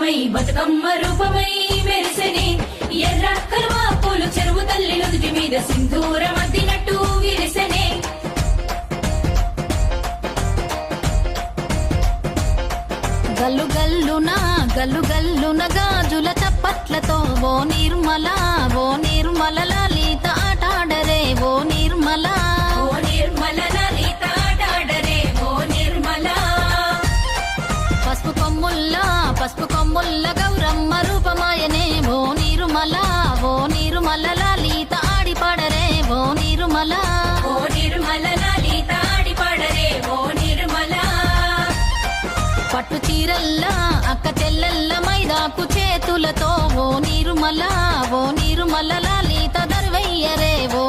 రూపమై బతుకమ్మ రూపమై మెరిసెనే ఎర్ర కలువ పూలు చెరువు తల్లి నుదుటి మీద సింధూరం అద్దినట్టు విరిసెనే గల్లు గల్లున గాజుల చప్పట్లతో ఓ నిర్మల లలిత ఆటాడరే ఓ నిర్మల లలిత ఆటాడరే ఓ నిర్మల పసుపు కొమ్ముల్ల గౌరమ్మ రూపమాయనే ఓ నిర్మల లలిత ఆడిపాడరే ఓ నిర్మల లలిత ఆడిపాడరే ఓ నిర్మల పట్టు చీరల్లా అక్క చెల్లెల్ల మైదాకు చేతులతో ఓ నిర్మల లలిత దర్వయ్యరే ఓ